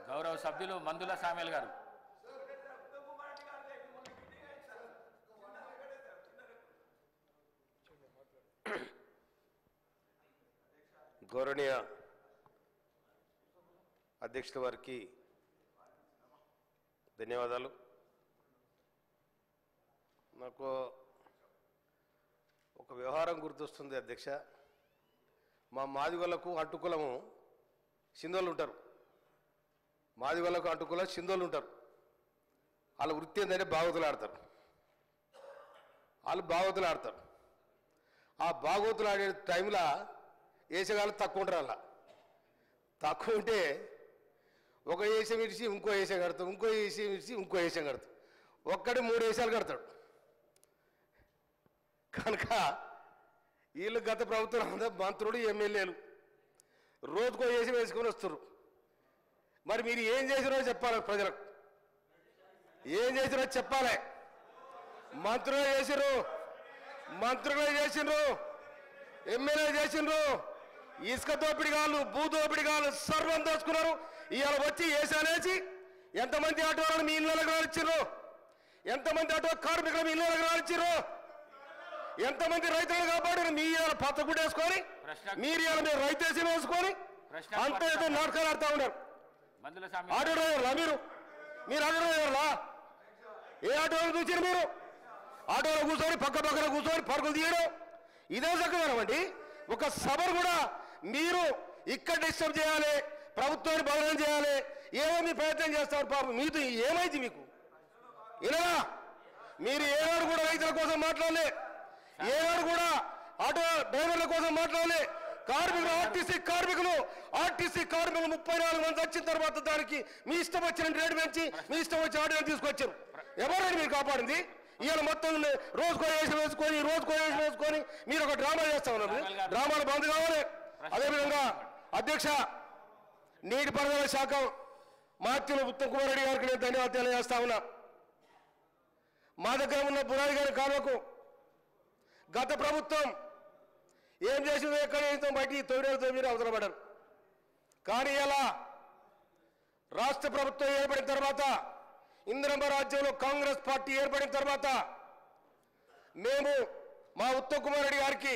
గౌరవ సభ్యులు మందుల సామ్యాల్ గారు. గౌరవనీయ అధ్యక్షుల వారికి ధన్యవాదాలు. నాకు ఒక వ్యవహారం గుర్తొస్తుంది అధ్యక్ష. మా మాదిగోళ్లకు అడ్డుకులము సింధోళ్ళు ఉంటారు. మాదిగోళ్లకు అడ్డుకుల సింధోళ్ళు ఉంటారు. వాళ్ళ వృత్తి ఏంటంటే భాగవతులు ఆడతారు. వాళ్ళు భాగవతులు ఆడతారు. ఆ భాగవతులు ఆడే టైంలో వేసేగాళ్ళు తక్కువ ఉంటారు. అలా తక్కువ ఉంటే ఒక వేషం విడిచి ఇంకో వేషం కడతాం, ఇంకో వేషం విడిచి ఇంకో వేషం కడతాం. ఒక్కడి 3 వేషాలు కడతాడు. కనుక వీళ్ళు గత ప్రభుత్వం మంత్రులు ఎమ్మెల్యేలు రోజుకో వేషం వేసుకొని వస్తారు. మరి మీరు ఏం చేసిరో చెప్పాలి, ప్రజలకు ఏం చేసిరో చెప్పాలి. మంత్రులే చేసిర్రు, ఎమ్మెల్యే చేసిండ్రు, ఇసుక దోపిడిగాళ్ళు, భూ దోపిడిగాళ్ళు సర్వం దోచుకున్నారు. ఇవాళ వచ్చి వేసాలేసి ఎంతమంది ఆటోలను మీ ఇళ్ళకి రానిచ్చిర్రు, ఎంతమంది ఆటో కార్మికులు మీ ఇళ్ళకి రానిచ్చిర్రు, ఎంతమంది రైతులు కాపాడారు. మీ ఇవాళ పచ్చగుడ్డ వేసుకొని మీరు ఇవాళ మీరు రైతేసి వేసుకొని అంత ఏదో నాటకాలు ఆడుతూ ఉన్నారు. ఆటో డ్రైవర్లా మీరు ఆటో డ్రైవర్లా? ఏ ఆటోలు చూసారు మీరు? ఆటోలో కూర్చొని పక్కన కూర్చొని పరుగులు తీయడం ఇదే చక్కదనమండి. ఒక సభను కూడా మీరు ఇక్కడ డిస్టర్బ్ చేయాలి, ప్రభుత్వాన్ని బదనం చేయాలి, ఏమో మీ ప్రయత్నం చేస్తారు. పాపం మీతో ఏమైంది మీకు? ఇలా మీరు ఏనాడు కూడా రైతుల కోసం మాట్లాడలే, ఏనాడు కూడా ఆటో డ్రైవర్ల కోసం మాట్లాడలే. కార్మికులు ఆర్టీసీ కార్మికులు 34 మంది వచ్చిన తర్వాత దానికి మీ ఇష్టం వచ్చిన రేటు పెంచి మీ ఇష్టం వచ్చిన ఆటోని తీసుకొచ్చారు. ఎవరైనా మీరు కాపాడింది? ఇవాళ మొత్తం రోజుకో వేషం వేసుకొని మీరు ఒక డ్రామా చేస్తా ఉన్నారు. డ్రామాలు బంద్ కావాలి. అదేవిధంగా అధ్యక్ష, నీటిపారుదల శాఖ మాత్యులు ఉత్తమ్ కుమార్ రెడ్డి గారికి నేను ధన్యవాదాలు తెలియజేస్తా ఉన్నా. మా దగ్గర ఉన్న బురాడి గారి కాలువకు గత ప్రభుత్వం ఏం చేసిందో ఎక్కడ చేస్తాం బయటికి 9 అవసరం పడ్డారు. కానీ ఇలా రాష్ట్ర ప్రభుత్వం ఏర్పడిన తర్వాత, ఇందిరమ్మ రాజ్యంలో కాంగ్రెస్ పార్టీ ఏర్పడిన తర్వాత మేము మా ఉత్తమ్ కుమార్ రెడ్డి గారికి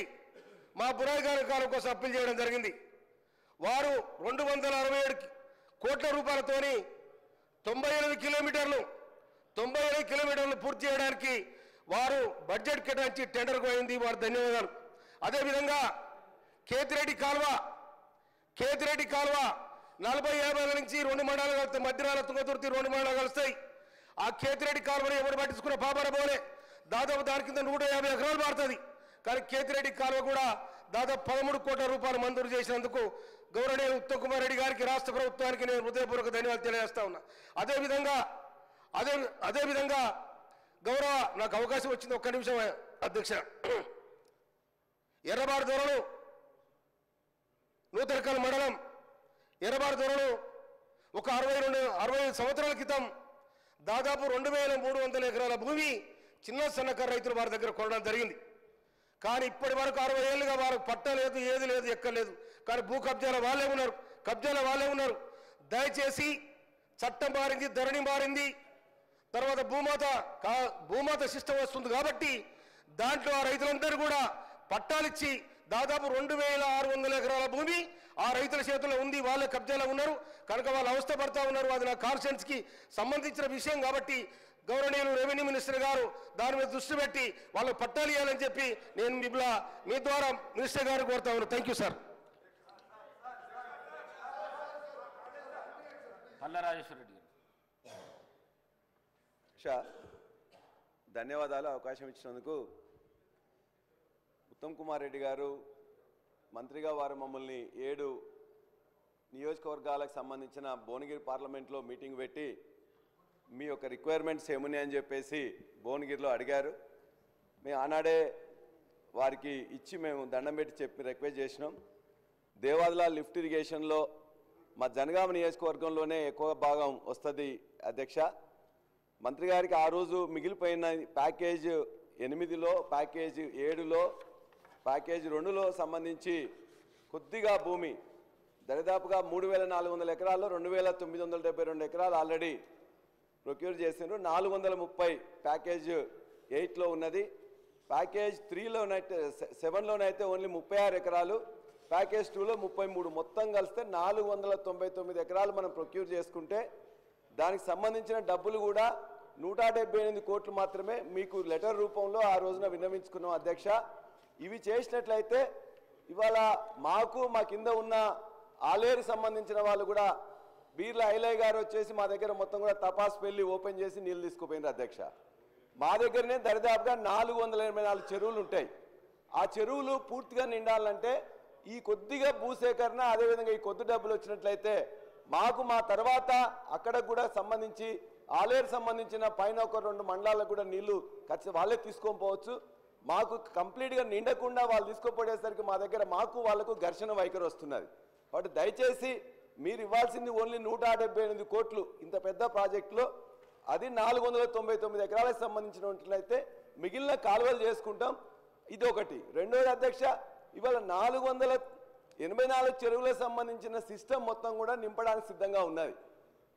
మా బురాయి గారి కాలం కోసం అప్పీల్ చేయడం జరిగింది. వారు 267 కోట్ల రూపాయలతోని 98 కిలోమీటర్లు పూర్తి చేయడానికి వారు బడ్జెట్ కేటాయించి టెండర్కు అయింది. వారు ధన్యవాదాలు. అదేవిధంగా కేతిరెడ్డి కాలువ 40-50 నుంచి 2 మండలాలు కలుస్తాయి. మధ్యరాల తుంగతుర్తి 2 మండలాలు కలుస్తాయి. ఆ కేతిరెడ్డి కాలువని ఎవరు పట్టించుకున్న పాపన పోలే. దాదాపు దాని కింద 150 ఎకరాలు మారుతుంది. కానీ కేతిరెడ్డి కాలువ కూడా దాదాపు 13 కోట్ల రూపాయలు మంజూరు చేసినందుకు గౌరవనీయ ఉత్తమ్ కుమార్ రెడ్డి గారికి, రాష్ట్ర ప్రభుత్వానికి నేను హృదయపూర్వక ధన్యవాదాలు తెలియజేస్తా ఉన్నా. అదేవిధంగా గౌరవ నాకు అవకాశం వచ్చింది, ఒక్క నిమిషం అధ్యక్ష. ఎర్రబాడు దొరలు నూతనకల్ మండలం ఎర్రబాడు దొరలు ఒక 60 సంవత్సరాల క్రితం దాదాపు 2300 ఎకరాల భూమి చిన్న సన్నకారు రైతులు వారి దగ్గర కొనడం జరిగింది. కానీ ఇప్పటి వరకు 60 ఏళ్ళుగా వారు పట్టలేదు, ఏది లేదు, ఎక్కలేదు. కానీ భూ కబ్జాల వాళ్ళే ఉన్నారు. దయచేసి చట్టం మారింది, ధరణి మారింది, తర్వాత భూమాత సిస్టమ్ వస్తుంది కాబట్టి దాంట్లో ఆ రైతులందరూ కూడా పట్టాలిచ్చి దాదాపు 2600 ఎకరాల భూమి ఆ రైతుల చేతుల్లో ఉంది. వాళ్ళే కబ్జాలో ఉన్నారు. కనుక వాళ్ళు అవస్థ పడతా ఉన్నారు. అది నా కాన్స్టిట్యున్సీకి సంబంధించిన విషయం కాబట్టి గౌరవనీయులు రెవెన్యూ మినిస్టర్ గారు దాని మీద దృష్టి పెట్టి వాళ్ళకు పట్టాలు ఇవ్వాలని చెప్పి నేను మీ ద్వారా మినిస్టర్ గారు కోరుతా ఉన్నాను. Thank you sir. పల్లరాజేశ్వరరెడ్డి గారు ధన్యవాదాలు అవకాశం ఇచ్చినందుకు. ఉత్తమ్ కుమార్ రెడ్డి గారు మంత్రిగా వారు మమ్మల్ని 7 నియోజకవర్గాలకు సంబంధించిన భువనగిరి పార్లమెంట్లో మీటింగ్ పెట్టి మీ యొక్క రిక్వైర్మెంట్స్ ఏమున్నాయి అని చెప్పేసి భువనగిరిలో అడిగారు. మేము ఆనాడే వారికి ఇచ్చి మేము దండం పెట్టి చెప్పి రిక్వెస్ట్ చేసినాం. దేవాదుల లిఫ్ట్ ఇరిగేషన్లో మా జనగామ నియోజకవర్గంలోనే ఎక్కువ భాగం వస్తుంది అధ్యక్ష. మంత్రి గారికి ఆ రోజు మిగిలిపోయిన ప్యాకేజ్ 8లో, ప్యాకేజ్ 7లో, ప్యాకేజ్ 2లో సంబంధించి కొద్దిగా భూమి దరిదాపుగా 3,400 ఎకరాల్లో 2,972 ఎకరాలు ఆల్రెడీ ప్రొక్యూర్ చేసిండ్రు. 430 ప్యాకేజ్ 8లో ఉన్నది. ప్యాకేజ్ 3లోనైతే 7లోనైతే ఓన్లీ 36 ఎకరాలు, ప్యాకేజ్ 2లో 33, మొత్తం కలిస్తే 499 ఎకరాలు మనం ప్రొక్యూర్ చేసుకుంటే దానికి సంబంధించిన డబ్బులు కూడా 178 కోట్లు మాత్రమే మీకు లెటర్ రూపంలో ఆ రోజున విన్నవించుకున్నాం అధ్యక్ష. ఇవి చేసినట్లయితే ఇవాళ మాకు మా కింద ఉన్న ఆలేరు సంబంధించిన వాళ్ళు కూడా బీర్ల ఐలయ్య గారు వచ్చేసి మా దగ్గర మొత్తం కూడా తపాస్ పెళ్లి ఓపెన్ చేసి నీళ్ళు తీసుకుపోయినారు అధ్యక్ష. మా దగ్గరనే దరిదాపుగా 484 చెరువులు ఉంటాయి. ఆ చెరువులు పూర్తిగా నిండాలంటే ఈ కొద్దిగా భూసేకరణ అదేవిధంగా ఈ కొద్ది డబ్బులు వచ్చినట్లయితే మాకు మా తర్వాత అక్కడ కూడా సంబంధించి ఆలేరు సంబంధించిన పైన ఒక 2 మండలాలకు కూడా నీళ్లు ఖచ్చితంగా వాళ్ళే తీసుకొని పోవచ్చు. మాకు కంప్లీట్గా నిండకుండా వాళ్ళు తీసుకుపోయేసరికి మా దగ్గర మాకు వాళ్ళకు ఘర్షణ వైఖరి వస్తున్నది. కాబట్టి దయచేసి మీరు ఇవ్వాల్సింది ఓన్లీ 178 కోట్లు ఇంత పెద్ద ప్రాజెక్టులో, అది 499 ఎకరాలకు సంబంధించినట్లయితే మిగిలిన కాలువలు చేసుకుంటాం. ఇది ఒకటి. రెండోది అధ్యక్ష, ఇవాళ 484 చెరువులకు సంబంధించిన సిస్టమ్ మొత్తం కూడా నింపడానికి సిద్ధంగా ఉన్నది.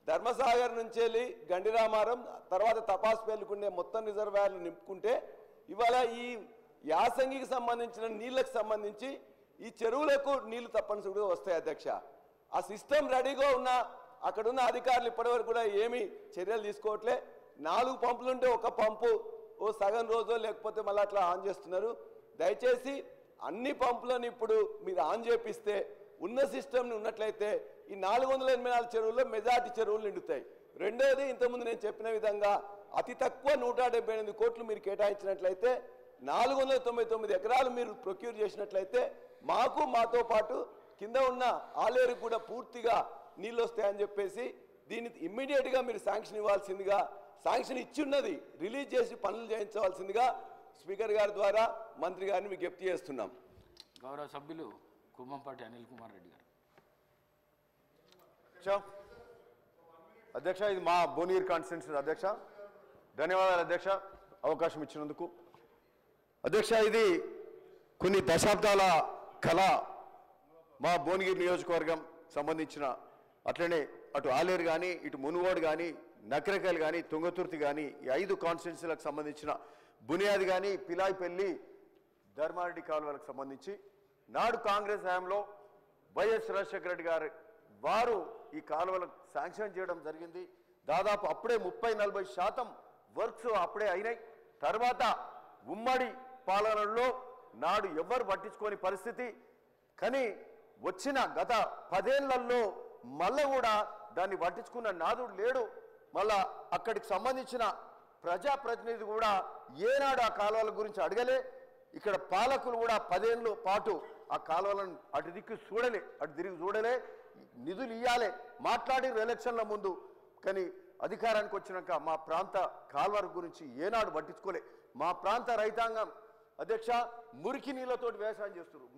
ధర్మసాగర్ నుంచి వెళ్ళి గండిరామారం తర్వాత తపాస్ పేలుకుండే మొత్తం రిజర్వాయర్లు నింపుకుంటే ఇవాళ ఈ యాసంగికి సంబంధించిన నీళ్ళకు సంబంధించి ఈ చెరువులకు నీళ్లు తప్పనిసరిగా వస్తాయి అధ్యక్ష. ఆ సిస్టమ్ రెడీగా ఉన్న అక్కడున్న అధికారులు ఇప్పటివరకు కూడా ఏమీ చర్యలు తీసుకోవట్లే. 4 పంపులుంటే ఒక పంపు ఓ సగం రోజు లేకపోతే మళ్ళీ అట్లా ఆన్ చేస్తున్నారు. దయచేసి అన్ని పంపులను ఇప్పుడు మీరు ఆన్ చేపిస్తే ఉన్న సిస్టమ్ని ఉన్నట్లయితే ఈ 484 చెరువుల్లో మెజార్టీ చెరువులు నిండుతాయి. రెండోది, ఇంతకుముందు నేను చెప్పిన విధంగా అతి తక్కువ 178 కోట్లు మీరు కేటాయించినట్లయితే 499 ఎకరాలు మీరు ప్రొక్యూర్ చేసినట్లయితే మాతో పాటు కింద ఉన్న ఆలేరుకు కూడా పూర్తిగా నీళ్ళు వస్తాయని చెప్పేసి దీన్ని ఇమ్మీడియట్గా మీరు శాంక్షన్ ఇవ్వాల్సిందిగా, శాంక్షన్ ఇచ్చి ఉన్నది రిలీజ్ చేసి పనులు చేయించవలసిందిగా స్పీకర్ గారి ద్వారా మంత్రి గారిని విజ్ఞప్తి చేస్తున్నాం. గౌరవ సభ్యులు కుమ్మంపాటి అనిల్ కుమార్ రెడ్డి గారు. అధ్యక్ష, ఇది మా భువనగిరి కాన్స్టిట్యున్సీ అధ్యక్ష. ధన్యవాదాలు అధ్యక్ష అవకాశం ఇచ్చినందుకు. అధ్యక్ష, ఇది కొన్ని దశాబ్దాల కళ మా భువనగిరి నియోజకవర్గం సంబంధించిన, అట్లనే అటు ఆలేరు కానీ ఇటు మునుగోడు కానీ నకరకల్ కానీ తుంగతుర్తి కానీ ఈ 5 కాన్స్టిట్యున్సీలకు సంబంధించిన బునియాది కానీ పిలాయిపల్లి ధర్మారెడ్డి కాలువలకు సంబంధించి నాడు కాంగ్రెస్ హయాంలో వైఎస్ రాజశేఖర రెడ్డి గారు వారు ఈ కాలువలకు శాంక్షన్ చేయడం జరిగింది. దాదాపు అప్పుడే 30-40% వర్క్స్ అప్పుడే అయినాయి. తర్వాత ఉమ్మడి పాలనలో నాడు ఎవ్వరు పట్టించుకోని పరిస్థితి. కానీ వచ్చిన గత 10 ఏళ్లలో మళ్ళా కూడా దాన్ని పట్టించుకున్న నాదుడు లేడు. మళ్ళా అక్కడికి సంబంధించిన ప్రజాప్రతినిధి కూడా ఏనాడు ఆ కాలువల గురించి అడగలే. ఇక్కడ పాలకులు కూడా 10 ఏళ్ళ పాటు ఆ కాలువలను అటు దిక్కు చూడలే, అటు తిరిగి చూడలే. నిధులు ఇవ్వాలి మాట్లాడి ఎలక్షన్ల ముందు, కానీ అధికారానికి వచ్చినాక మా ప్రాంత కాలువల గురించి ఏనాడు పట్టించుకోలే. మా ప్రాంత రైతాంగం అధ్యక్ష మురికి నీళ్ళతోటి వ్యవసాయం చేస్తున్నారు.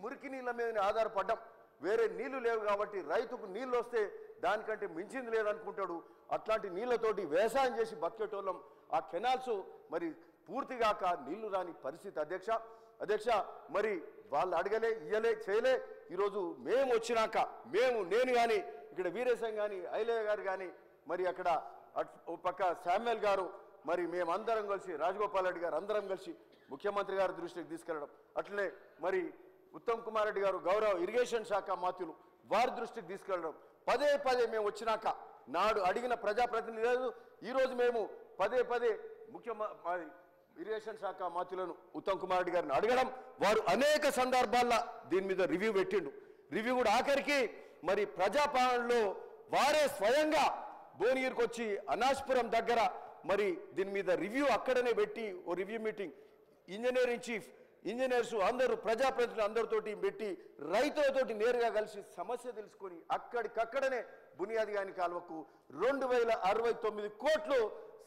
మురికి నీళ్ళ మీద ఆధారపడ్డాం. వేరే నీళ్లు లేవు కాబట్టి రైతుకు నీళ్ళు వస్తే దానికంటే మించింది లేదనుకుంటాడు. అట్లాంటి నీళ్లతోటి వ్యవసాయం చేసి బతికేటోళ్ళం. ఆ కెనాల్స్ మరి పూర్తిగాక నీళ్లు రాని పరిస్థితి అధ్యక్ష మరి వాళ్ళు అడగలే, ఇయ్యలే, చేయలే. ఈరోజు మేము వచ్చినాక నేను కానీ ఇక్కడ వీరేశం కానీ ఐలయ్య గారు కానీ మరి అక్కడ ఓ పక్క శామ్యుల్ గారు మరి మేమందరం కలిసి రాజగోపాల్ రెడ్డి గారు అందరం కలిసి ముఖ్యమంత్రి గారి దృష్టికి తీసుకెళ్లడం, అట్లనే మరి ఉత్తమ్ కుమార్ రెడ్డి గారు గౌరవ ఇరిగేషన్ శాఖ మంత్రులు వారి దృష్టికి తీసుకెళ్లడం, పదే మేము వచ్చినాక నాడు అడిగిన ప్రజాప్రతినిధులు ఈరోజు మేము పదే ఇరిగేషన్ శాఖ మంత్రులను ఉత్తమ్ కుమార్ రెడ్డి గారిని అడగడం, వారు అనేక సందర్భాల్లో దీని మీద రివ్యూ పెట్టిండు. రివ్యూ కూడా ఆఖరికి మరి ప్రజాపాలనలో వారే స్వయంగా భువనగిరికి వచ్చి అనాష్పురం దగ్గర మరి దీని మీద రివ్యూ అక్కడనే పెట్టి ఓ review meeting engineering chief engineers అందరూ ప్రజాప్రతినిధులు అందరితోటి పెట్టి రైతులతోటి నేరుగా కలిసి సమస్య తెలుసుకొని అక్కడికక్కడనే బునియాది గాని కాలువకు 2069 కోట్లు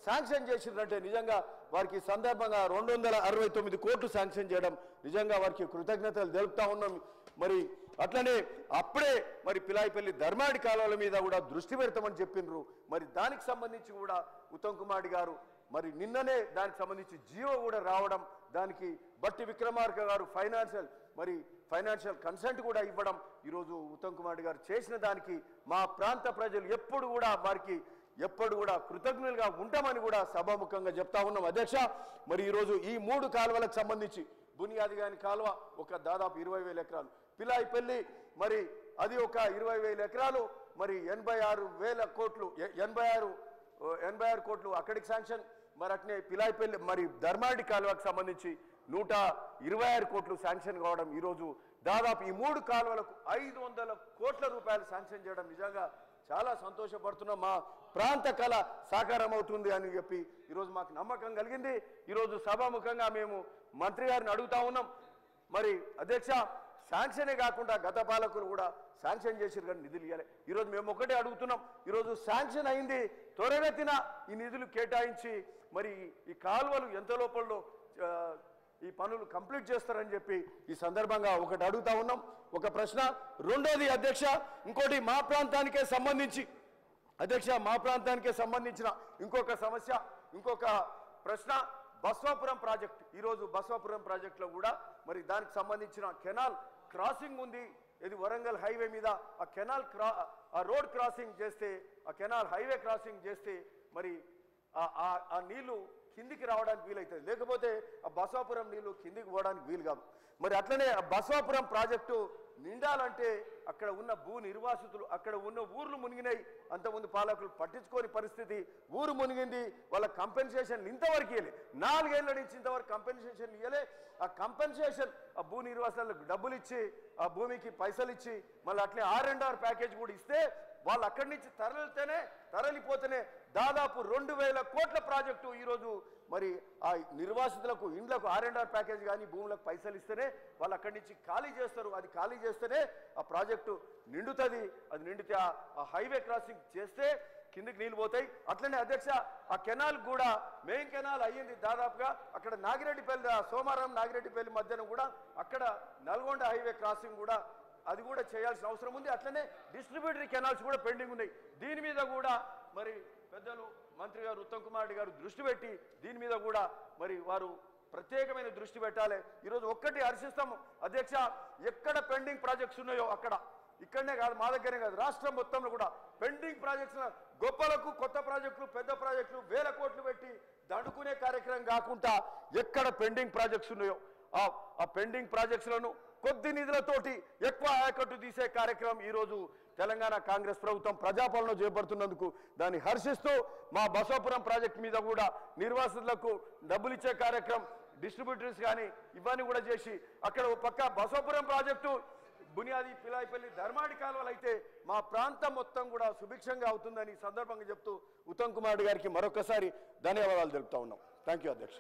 శాంక్షన్ చేసిందంటే నిజంగా వారికి సందర్భంగా 269 కోట్లు శాంక్షన్ చేయడం నిజంగా వారికి కృతజ్ఞతలు తెలుపుతా ఉన్నాం. మరి అట్లనే అప్పుడే మరి పిలాయిపల్లి ధర్మారెడ్డి కాలువల మీద కూడా దృష్టి పెడతామని చెప్పిండ్రు. మరి దానికి సంబంధించి కూడా ఉత్తమ్ కుమార్ గారు మరి నిన్ననే దానికి సంబంధించి జీవో కూడా రావడం, దానికి బట్టి విక్రమార్క గారు ఫైనాన్షియల్ కన్సెంట్ కూడా ఇవ్వడం ఈరోజు ఉత్తమ్ కుమార్ రెడ్డి గారు చేసిన దానికి మా ప్రాంత ప్రజలు ఎప్పుడు కూడా వారికి ఎప్పుడు కూడా కృతజ్ఞులుగా ఉంటామని కూడా సభాముఖంగా చెప్తా ఉన్నాం అధ్యక్ష. మరి ఈరోజు ఈ 3 కాలువలకు సంబంధించి బునియాది గాని కాలువ ఒక దాదాపు 20,000 ఎకరాలు, పిలాయిపల్లి మరి అది ఒక 20,000 ఎకరాలు, మరి 86,000 కోట్లు 86 కోట్లు అక్కడికి శాంక్షన్. మరి అట్నే పిలాయిపల్లి మరి ధర్మాడి కాలువకు సంబంధించి 126 కోట్లు శాంక్షన్ కావడం, ఈరోజు దాదాపు ఈ 3 కాలువలకు 500 కోట్ల రూపాయలు శాంక్షన్ చేయడం నిజంగా చాలా సంతోషపడుతున్నాం. మా ప్రాంత కళ సాకారం అవుతుంది అని చెప్పి ఈరోజు మాకు నమ్మకం కలిగింది. ఈరోజు సభాముఖంగా మేము మంత్రి గారిని అడుగుతా ఉన్నాం. మరి అధ్యక్ష, శాంక్షనే కాకుండా గత పాలకులు కూడా శాంక్షన్ చేసిరు కానీ నిధులు ఇవ్వాలి. ఈరోజు మేము ఒకటే అడుగుతున్నాం, ఈరోజు శాంక్షన్ అయింది, త్వరగతిన ఈ నిధులు కేటాయించి మరి ఈ కాలువలు ఎంత లోపల ఈ పనులు కంప్లీట్ చేస్తారని చెప్పి ఈ సందర్భంగా ఒకటి అడుగుతా ఉన్నాం. ఒక ప్రశ్న. రెండోది అధ్యక్ష, ఇంకోటి మా ప్రాంతానికే సంబంధించి అధ్యక్ష, మా ప్రాంతానికే సంబంధించిన ఇంకొక సమస్య, ఇంకొక ప్రశ్న. బస్వాపురం ప్రాజెక్ట్, ఈరోజు బస్వాపురం ప్రాజెక్టులో కూడా మరి దానికి సంబంధించిన కెనాల్ క్రాసింగ్ ఉంది. ఇది వరంగల్ హైవే మీద ఆ కెనాల్ ఆ రోడ్ క్రాసింగ్ చేస్తే, ఆ కెనాల్ హైవే క్రాసింగ్ చేస్తే మరి ఆ నీళ్లు కిందికి రావడానికి వీలవుతుంది, లేకపోతే ఆ బస్వాపురం నీళ్లు కిందికి పోవడానికి వీలు కాదు. మరి అట్లనే ఆ బస్వాపురం ప్రాజెక్టు నిండాలంటే అక్కడ ఉన్న భూ నిర్వాసితులు, అక్కడ ఉన్న ఊర్లు మునిగినాయి, అంతకుముందు పాలకులు పట్టించుకోని పరిస్థితి, ఊరు మునిగింది, వాళ్ళ కంపెన్సేషన్ ఇంతవరకు ఇవ్వలే, 4 ఏళ్ల నుంచి ఇంతవరకు కంపెన్సేషన్ ఇవ్వలే. ఆ కంపెన్సేషన్ ఆ భూ నిర్వాసాలకు డబ్బులు ఇచ్చి, ఆ భూమికి పైసలు ఇచ్చి, మళ్ళీ అట్లే R&R ప్యాకేజ్ కూడా ఇస్తే వాళ్ళు అక్కడి నుంచి తరలిపోతేనే దాదాపు 2,000 కోట్ల ప్రాజెక్టు ఈరోజు మరి ఆ నిర్వాసితులకు ఇండ్లకు R&R ప్యాకేజ్ కానీ భూములకు పైసలు ఇస్తేనే వాళ్ళు అక్కడి నుంచి ఖాళీ చేస్తారు. అది ఖాళీ చేస్తేనే ఆ ప్రాజెక్టు నిండుతుంది. అది నిండితే ఆ హైవే క్రాసింగ్ చేస్తే కిందికి నీళ్ళు పోతాయి. అట్లనే అధ్యక్ష, ఆ కెనాల్ కూడా మెయిన్ కెనాల్ అయ్యింది దాదాపుగా. అక్కడ నాగిరెడ్డిపల్లి, సోమారం నాగిరెడ్డిపల్లి మధ్యన కూడా అక్కడ నల్గొండ హైవే క్రాసింగ్ కూడా అది కూడా చేయాల్సిన అవసరం ఉంది. అట్లనే డిస్ట్రిబ్యూటరీ కెనాల్స్ కూడా పెండింగ్ ఉన్నాయి. దీని మీద కూడా మరి పెద్దలు మంత్రి గారు ఉత్తమ్ కుమార్ రెడ్డి గారు దృష్టి పెట్టి దీని మీద కూడా మరి వారు ప్రత్యేకమైన దృష్టి పెట్టాలి. ఈరోజు ఒక్కటి హర్షిస్తాము అధ్యక్ష, ఎక్కడ పెండింగ్ ప్రాజెక్ట్స్ ఉన్నాయో అక్కడ, ఇక్కడనే కాదు మా దగ్గరే కాదు రాష్ట్రం మొత్తంలో కూడా పెండింగ్ ప్రాజెక్ట్స్, గొప్పలకు కొత్త ప్రాజెక్టులు, పెద్ద ప్రాజెక్టులు 1000 కోట్లు పెట్టి దండుకునే కార్యక్రమం కాకుండా ఎక్కడ పెండింగ్ ప్రాజెక్ట్స్ ఉన్నాయో ఆ పెండింగ్ ప్రాజెక్ట్స్లను కొద్ది నిధులతోటి ఎక్కువ ఆయకట్టు తీసే కార్యక్రమం ఈరోజు తెలంగాణ కాంగ్రెస్ ప్రభుత్వం ప్రజాపాలన చేపడుతున్నందుకు దాన్ని హర్షిస్తూ మా బసవాపురం ప్రాజెక్టు మీద కూడా నిర్వాసితులకు డబ్బులు ఇచ్చే కార్యక్రమం, డిస్ట్రిబ్యూటర్స్ కానీ ఇవన్నీ కూడా చేసి అక్కడ పక్క బసవాపురం ప్రాజెక్టు బునియాది పిలాయిపల్లి ధర్మాడి కాలువలు అయితే మా ప్రాంతం మొత్తం కూడా సుభిక్షంగా అవుతుందని సందర్భంగా చెప్తూ ఉత్తమ్ కుమార్ రెడ్డి గారికి మరొకసారి ధన్యవాదాలు తెలుపుతా ఉన్నాం. థ్యాంక్ యూ అధ్యక్ష.